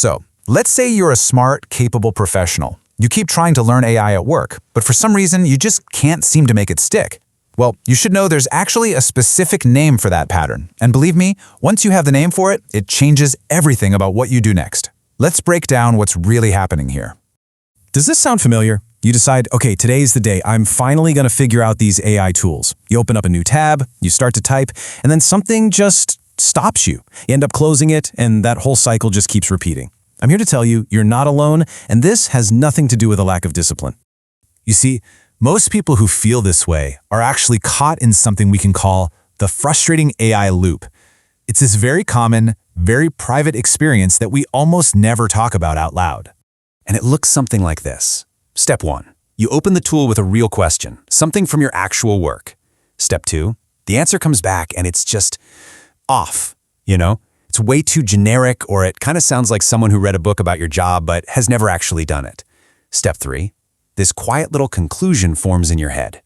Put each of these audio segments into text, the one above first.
So, let's say you're a smart, capable professional. You keep trying to learn AI at work, but for some reason, you just can't seem to make it stick. Well, you should know there's actually a specific name for that pattern. And believe me, once you have the name for it, it changes everything about what you do next. Let's break down what's really happening here. Does this sound familiar? You decide, okay, today's the day. I'm finally going to figure out these AI tools. You open up a new tab, you start to type, and then something just stops you. You end up closing it, and that whole cycle just keeps repeating. I'm here to tell you, you're not alone, and this has nothing to do with a lack of discipline. You see, most people who feel this way are actually caught in something we can call the frustrating AI loop. It's this very common, very private experience that we almost never talk about out loud. And it looks something like this. Step 1. You open the tool with a real question, something from your actual work. Step 2. The answer comes back and it's just off, It's way too generic, or it kind of sounds like someone who read a book about your job but has never actually done it. Step 3. This quiet little conclusion forms in your head.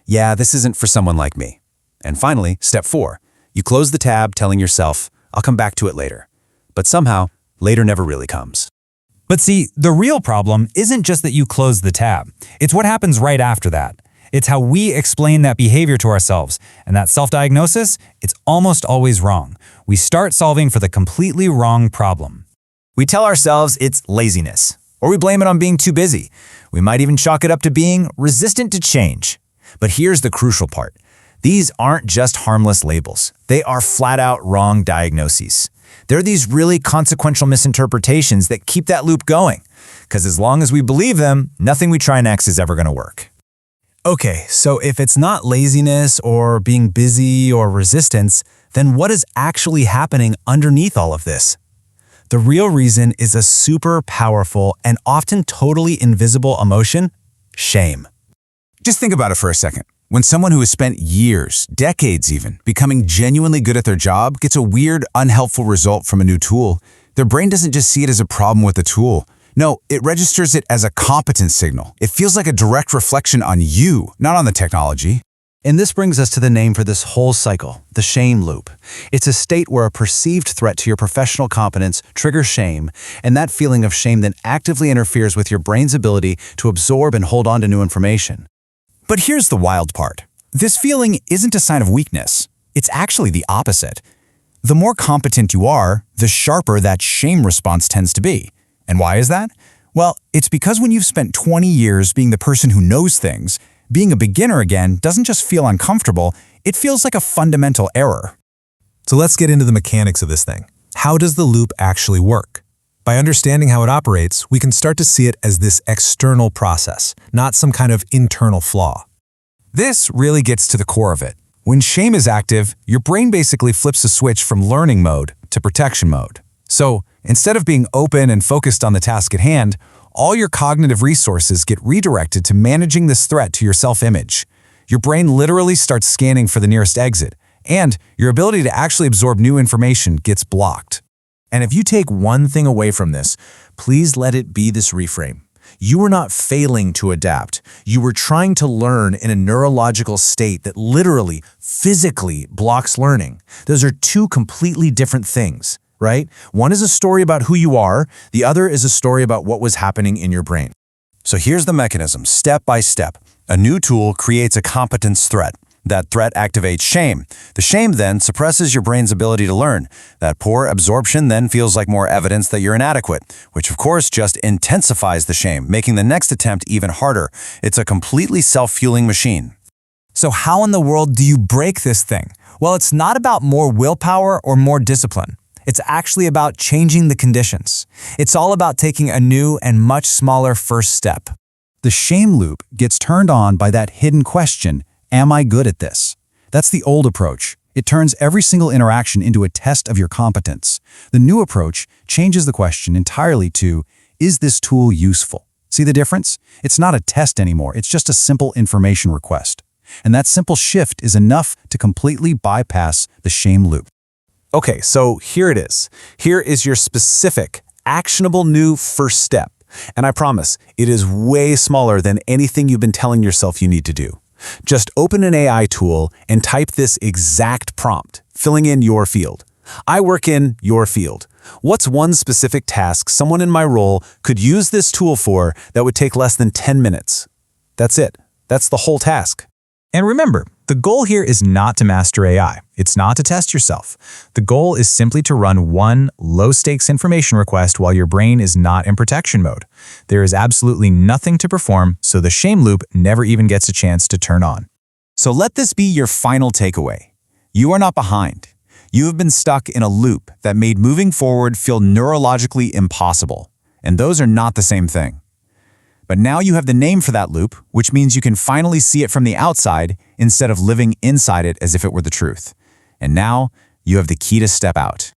Yeah, this isn't for someone like me. And finally, step 4. You close the tab telling yourself, I'll come back to it later. But somehow, later never really comes. But see, the real problem isn't just that you close the tab. It's what happens right after that. It's how we explain that behavior to ourselves. And that self-diagnosis, it's almost always wrong. We start solving for the completely wrong problem. We tell ourselves it's laziness, or we blame it on being too busy. We might even chalk it up to being resistant to change. But here's the crucial part. These aren't just harmless labels. They are flat-out wrong diagnoses. They're these really consequential misinterpretations that keep that loop going. Because as long as we believe them, nothing we try next is ever going to work. Okay, so if it's not laziness or being busy or resistance, then what is actually happening underneath all of this? The real reason is a super powerful and often totally invisible emotion, shame. Just think about it for a second. When someone who has spent years, decades even, becoming genuinely good at their job gets a weird, unhelpful result from a new tool, their brain doesn't just see it as a problem with the tool. No, it registers it as a competence signal. It feels like a direct reflection on you, not on the technology. And this brings us to the name for this whole cycle, the shame loop. It's a state where a perceived threat to your professional competence triggers shame, and that feeling of shame then actively interferes with your brain's ability to absorb and hold on to new information. But here's the wild part. This feeling isn't a sign of weakness. It's actually the opposite. The more competent you are, the sharper that shame response tends to be. And why is that? Well, it's because when you've spent 20 years being the person who knows things, being a beginner again doesn't just feel uncomfortable, it feels like a fundamental error. So let's get into the mechanics of this thing. How does the loop actually work? By understanding how it operates, we can start to see it as this external process, not some kind of internal flaw. This really gets to the core of it. When shame is active, your brain basically flips a switch from learning mode to protection mode. So, instead of being open and focused on the task at hand, all your cognitive resources get redirected to managing this threat to your self-image. Your brain literally starts scanning for the nearest exit, and your ability to actually absorb new information gets blocked. And if you take one thing away from this, please let it be this reframe. You were not failing to adapt. You were trying to learn in a neurological state that literally, physically blocks learning. Those are two completely different things, right? One is a story about who you are. The other is a story about what was happening in your brain. So here's the mechanism, step by step. A new tool creates a competence threat. That threat activates shame. The shame then suppresses your brain's ability to learn. That poor absorption then feels like more evidence that you're inadequate, which of course just intensifies the shame, making the next attempt even harder. It's a completely self-fueling machine. So how in the world do you break this thing? Well, it's not about more willpower or more discipline. It's actually about changing the conditions. It's all about taking a new and much smaller first step. The shame loop gets turned on by that hidden question, am I good at this? That's the old approach. It turns every single interaction into a test of your competence. The new approach changes the question entirely to, is this tool useful? See the difference? It's not a test anymore, it's just a simple information request. And that simple shift is enough to completely bypass the shame loop. Okay, so here it is. Here is your specific, actionable new first step. And I promise, it is way smaller than anything you've been telling yourself you need to do. Just open an AI tool and type this exact prompt, filling in your field. I work in your field. What's one specific task someone in my role could use this tool for that would take less than 10 minutes? That's it. That's the whole task. And remember, the goal here is not to master AI. It's not to test yourself. The goal is simply to run one low-stakes information request while your brain is not in protection mode. There is absolutely nothing to perform, so the shame loop never even gets a chance to turn on. So let this be your final takeaway. You are not behind. You have been stuck in a loop that made moving forward feel neurologically impossible. And those are not the same thing. But now you have the name for that loop, which means you can finally see it from the outside instead of living inside it as if it were the truth. And now you have the key to step out.